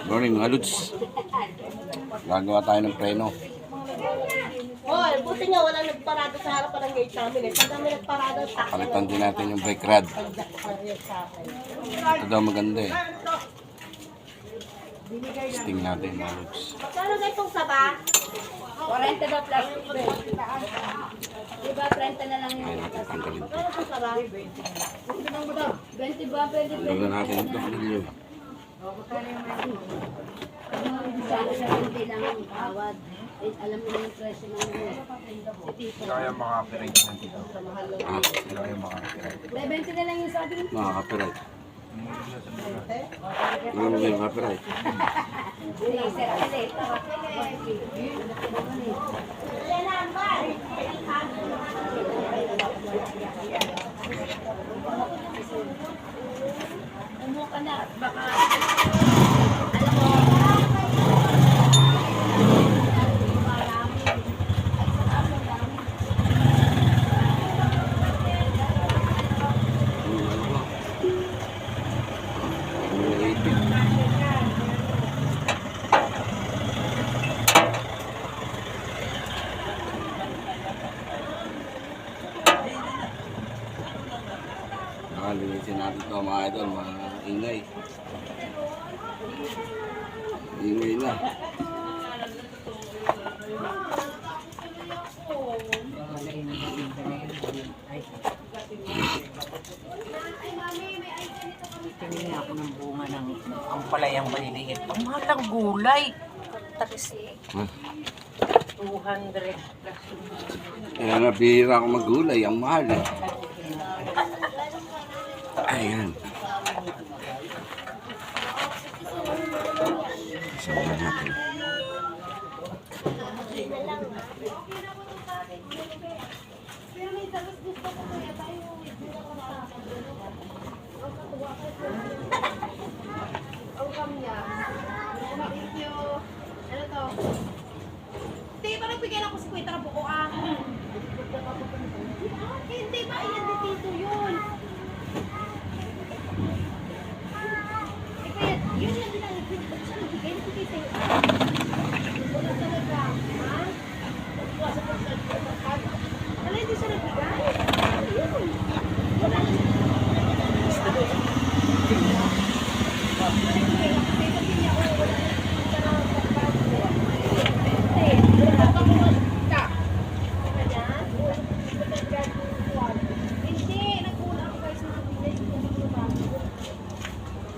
Morning mga Lods. Gagawa tayo ng preno. Hoy, buti nga walang nagparada sa harapan ng gate namin eh. Pag kami nagparada, takbo. Palitan din natin yung brake rod. Ito daw maganda eh. Testing natin mga Lods. Magkano na itong saba? 40 daw plastic bag. Diba, 30 na lang Kaya yun. natin tanggalin ito. Ano itong saba? 20 ba? Pwede Tanggalin natin ito. Kanilyo. Sana sa 20 lang ang tawad. Eh, alam mo na yung presyo ng Sila kaya maka-operate ng dito. Sila kaya maka-operate. 20 na lang yung sabi mo. Mga copyright. Ano ba yung copyright? Sige, sir. Umuha ka na. Baka, alam mo, Linisin natin ito mga idol, mga ingay. Ingay na. Tingin niya ako ng bunga ng ampalayang maliliit. Ang mahal ng gulay. Tapos Huh? 200 plus. Kaya nabihira ako maggulay, ang mahal eh. Ayan. Sabahan natin. Ano to? Hindi, parang bigyan ako 50 na buko ah. Hindi ba? Iyan dito yun. Kaya, yun yan din ang ipinipot siya. Nagbigay na bigay sa'yo. Wala talaga. Ha? Wala, hindi siya nagbigay. Ayun. Wala na siya.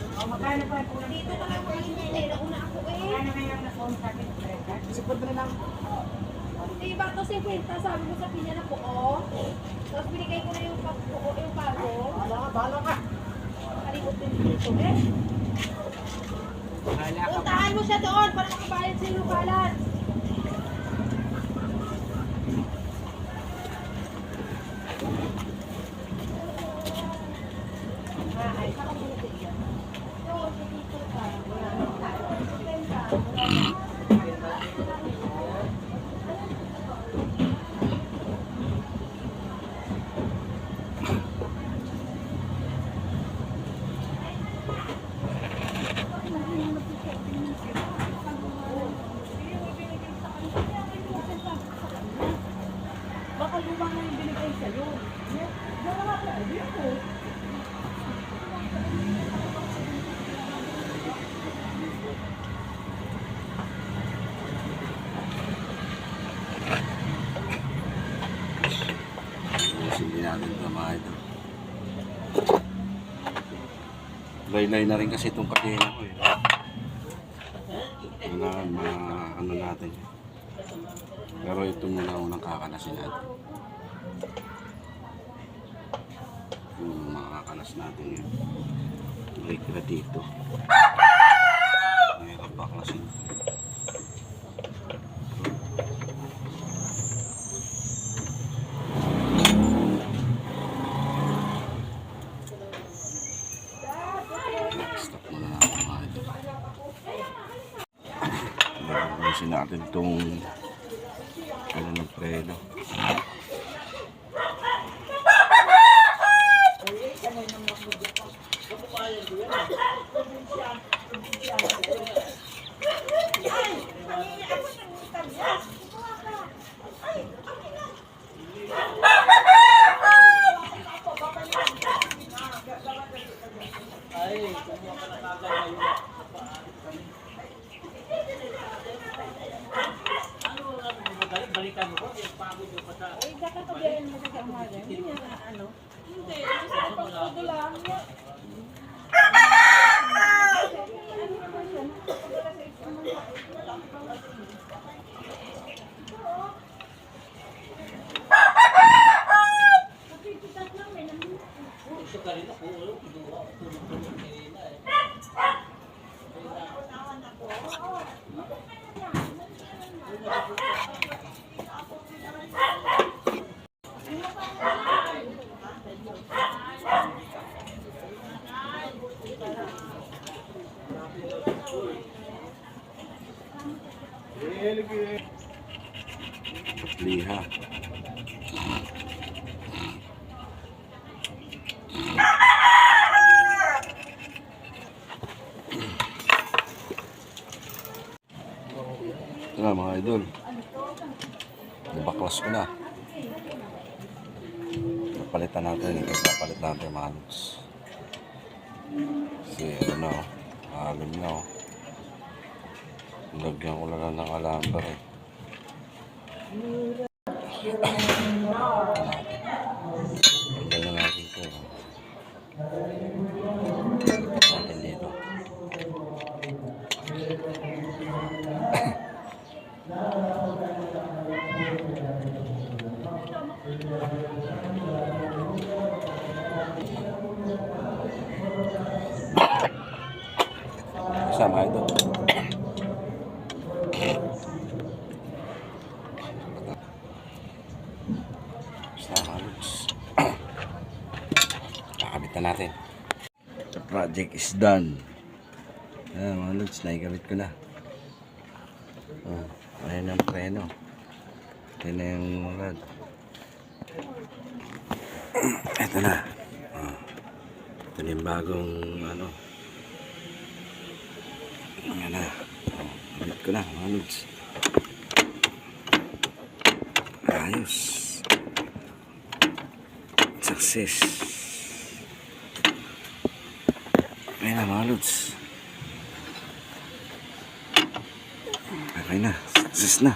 Dito ka lang kayo hindi. Nauna ako eh. Hindi, bakit 50? Sabi mo sa pinya na buo. Tapos binigay ko na yung buo, yung bago. Bala ka. Kalimot din dito eh. Puntahan mo siya doon para makabayad sa yung balance. Ay, saka mo na dito. Doon, dito ka. Wala na. Baka lumang na yung binigay sa'yo. Wala nga pala, dito. Sige natin ito mga idol. Laylay na rin kasi itong kadena ko eh. Kailangan ano natin. Pero ito muna unang kakalasin natin. Yung makakalas natin yun. Brake na dito. Mahirap baklasin. Stop muna natin mga idol. Ayusin natin itong ano ng preno. Eh, kakatabihan mo sa umaga. Hindi niya na ano. Hindi, gusto ko pang todo lang. Liha. Ito na mga idol. Nabaklas ko na. Napalitan natin. Ito napalit natin mga lods. Kasi ano, alam na oh. Lagyan ko lang ng alamber eh. Tanggal na natin ito. Natin dito. Sama ito. Sama lods. Kakabit na natin. The project is done. Ayan mga lods, naikabit ko na. Ayan ang preno. Ayan na yung rod. Ito na. Ito na yung bagong ano. Ayan na. Kabit ko na mga lods. Ayos. Success. Ayan na mga lods. Okay na. Success na.